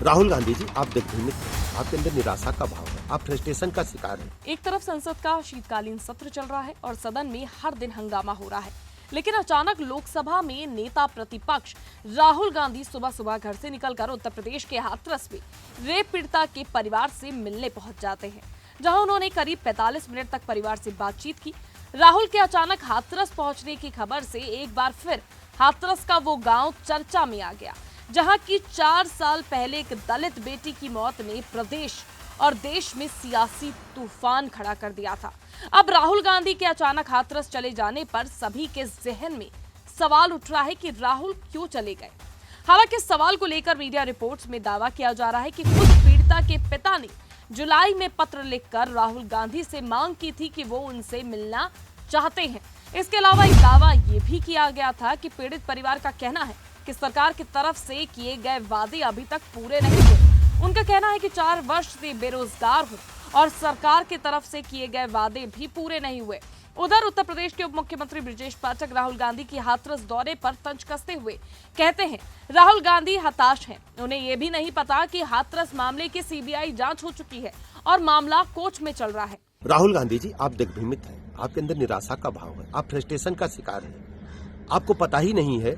राहुल गांधी जी, आप दिग्भ्रमित हैं, आपके अंदर निराशा का भाव है, आप फ्रस्ट्रेशन का शिकार हैं। एक तरफ संसद का शीतकालीन सत्र चल रहा है और सदन में हर दिन हंगामा हो रहा है, लेकिन अचानक लोकसभा में नेता प्रतिपक्ष राहुल गांधी सुबह सुबह घर से निकलकर उत्तर प्रदेश के हाथरस में रेप पीड़िता के परिवार से मिलने पहुंच जाते हैं, जहां उन्होंने करीब 45 मिनट तक परिवार से बातचीत की। राहुल के अचानक हाथरस पहुंचने की खबर से एक बार फिर हाथरस का वो गांव चर्चा में आ गया, जहां की 4 साल पहले एक दलित बेटी की मौत ने प्रदेश और देश में सियासी तूफान खड़ा कर दिया था। अब राहुल गांधी के अचानक हाथरस चले जाने पर सभी के जहन में सवाल उठ रहा है कि राहुल क्यों चले गए। हालांकि इस सवाल को लेकर मीडिया रिपोर्ट्स में दावा किया जा रहा है कि खुद पीड़िता के पिता ने जुलाई में पत्र लिखकर राहुल गांधी से मांग की थी कि वो उनसे मिलना चाहते हैं। इसके अलावा एक दावा ये भी किया गया था कि पीड़ित परिवार का कहना है कि सरकार की तरफ से किए गए वादे अभी तक पूरे नहीं हुए। उनका कहना है कि 4 वर्ष से बेरोजगार हूं और सरकार की तरफ से किए गए वादे भी पूरे नहीं हुए। उधर उत्तर प्रदेश के उप मुख्यमंत्री ब्रजेश पाठक राहुल गांधी की हाथरस दौरे पर तंज कसते हुए कहते हैं राहुल गांधी हताश हैं। उन्हें यह भी नहीं पता कि हाथरस मामले की सीबीआई जांच हो चुकी है और मामला कोर्ट में चल रहा है। राहुल गांधी जी, आप दिग्भ्रमित हैं, आपके अंदर निराशा का भाव है, आप फ्रस्ट्रेशन का शिकार हैं। आपको पता ही नहीं है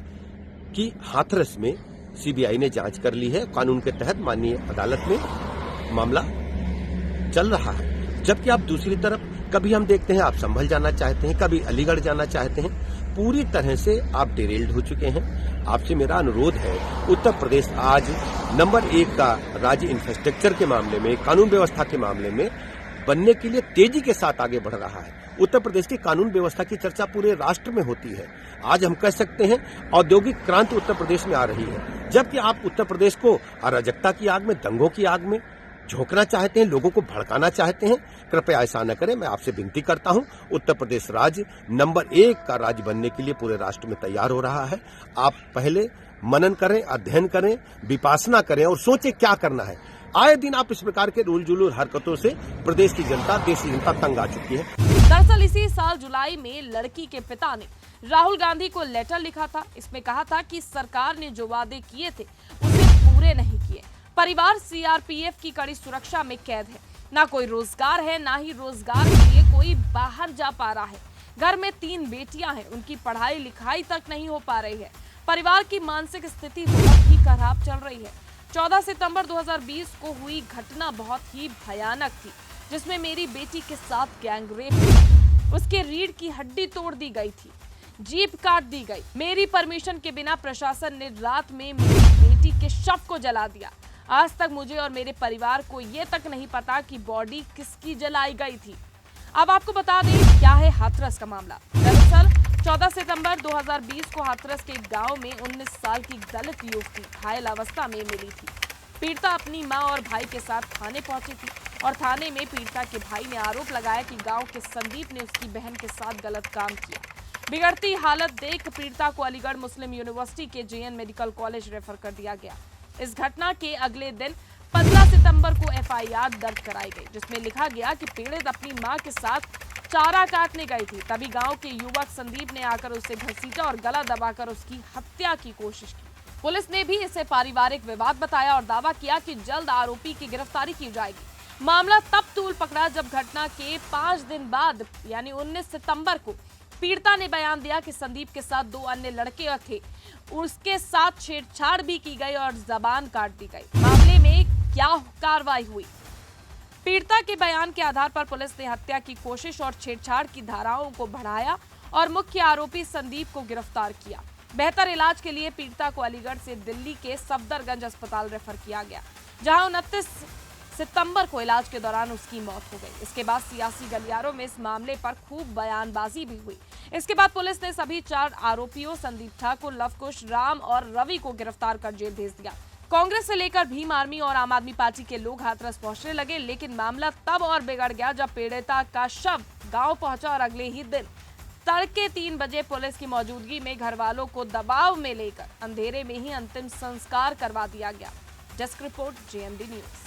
कि हाथरस में सीबीआई ने जांच कर ली है, कानून के तहत माननीय अदालत में मामला चल रहा है। जबकि आप दूसरी तरफ कभी हम देखते हैं आप संभल जाना चाहते हैं, कभी अलीगढ़ जाना चाहते हैं, पूरी तरह से आप डिरेल्ड हो चुके हैं। आपसे मेरा अनुरोध है, उत्तर प्रदेश आज नंबर 1 का राज्य इंफ्रास्ट्रक्चर के मामले में, कानून व्यवस्था के मामले में बनने के लिए तेजी के साथ आगे बढ़ रहा है। उत्तर प्रदेश की कानून व्यवस्था की चर्चा पूरे राष्ट्र में होती है। आज हम कह सकते हैं औद्योगिक क्रांति उत्तर प्रदेश में आ रही है, जबकि आप उत्तर प्रदेश को अराजकता की आग में, दंगों की आग में झोंकना चाहते हैं, लोगों को भड़काना चाहते हैं। कृपया ऐसा न करें, मैं आपसे विनती करता हूं। उत्तर प्रदेश राज्य नंबर 1 का राज्य बनने के लिए पूरे राष्ट्र में तैयार हो रहा है। आप पहले मनन करें, अध्ययन करें, विपासना करें और सोचें क्या करना है। आए दिन आप इस प्रकार के रूल जुलूल हरकतों से प्रदेश की जनता, देश की जनता तंग आ चुकी है। दरअसल इसी साल जुलाई में लड़की के पिता ने राहुल गांधी को लेटर लिखा था। इसमें कहा था कि सरकार ने जो वादे किए थे उसे पूरे नहीं किए। परिवार सीआरपीएफ की कड़ी सुरक्षा में कैद है, ना कोई रोजगार है, ना ही रोजगार के लिए कोई बाहर जा पा रहा है। घर में 3 बेटियां हैं, उनकी पढ़ाई लिखाई तक नहीं हो पा रही है। परिवार की मानसिक स्थिति बहुत ही खराब चल रही है। 14 सितंबर 2020 को हुई घटना बहुत ही भयानक थी, जिसमें मेरी बेटी के साथ गैंगरेप हुआ। उसके रीढ़ की हड्डी तोड़ दी गई थी, जीभ काट दी गई। मेरी परमिशन के बिना प्रशासन ने रात में मेरी बेटी के शव को जला दिया। आज तक मुझे और मेरे परिवार को ये तक नहीं पता कि बॉडी किसकी जलाई गई थी। अब आपको बता दें क्या है हाथरस का मामला। दरअसल 14 सितंबर 2020 को हाथरस के एक गांव में 19 साल की दलित युवती घायल अवस्था में मिली थी। पीड़िता अपनी मां और भाई के साथ थाने पहुंची थी और थाने में पीड़िता के भाई ने आरोप लगाया कि गांव के संदीप ने उसकी बहन के साथ गलत काम किया। बिगड़ती हालत देख पीड़िता को अलीगढ़ मुस्लिम यूनिवर्सिटी के जेएन मेडिकल कॉलेज रेफर कर दिया गया। इस घटना के अगले दिन 15 सितंबर को एफआईआर दर्ज कराई गई, जिसमें लिखा गया कि पीड़ित अपनी मां के साथ चारा काटने गई थी। तभी गांव के युवक संदीप ने आकर उसे घसीटा और गला दबाकर उसकी हत्या की कोशिश की। पुलिस ने भी इसे पारिवारिक विवाद बताया और दावा किया कि जल्द आरोपी की गिरफ्तारी की जाएगी। मामला तब तूल पकड़ा जब घटना के 5 दिन बाद यानी 19 सितंबर को पीड़िता ने बयान दिया कि संदीप के साथ 2 अन्य लड़के थे, उसके साथ छेड़छाड़ भी की गई और जबान काट दी गई। मामले में क्या कार्रवाई हुई? पीड़िता के बयान के आधार पर पुलिस ने हत्या की कोशिश और छेड़छाड़ की धाराओं को बढ़ाया और मुख्य आरोपी संदीप को गिरफ्तार किया। बेहतर इलाज के लिए पीड़िता को अलीगढ़ से दिल्ली के सफदरगंज अस्पताल रेफर किया गया, जहां 29 सितंबर को इलाज के दौरान उसकी मौत हो गई। इसके बाद सियासी गलियारों में इस मामले पर खूब बयानबाजी भी हुई। इसके बाद पुलिस ने सभी 4 आरोपियों संदीप ठाकुर, लवकुश, राम और रवि को गिरफ्तार कर जेल भेज दिया। कांग्रेस से लेकर भीम आर्मी और आम आदमी पार्टी के लोग हाथरस पहुंचने लगे, लेकिन मामला तब और बिगड़ गया जब पीड़िता का शव गांव पहुंचा और अगले ही दिन तड़के 3 बजे पुलिस की मौजूदगी में घर वालों को दबाव में लेकर अंधेरे में ही अंतिम संस्कार करवा दिया गया। Desk report, JMD news.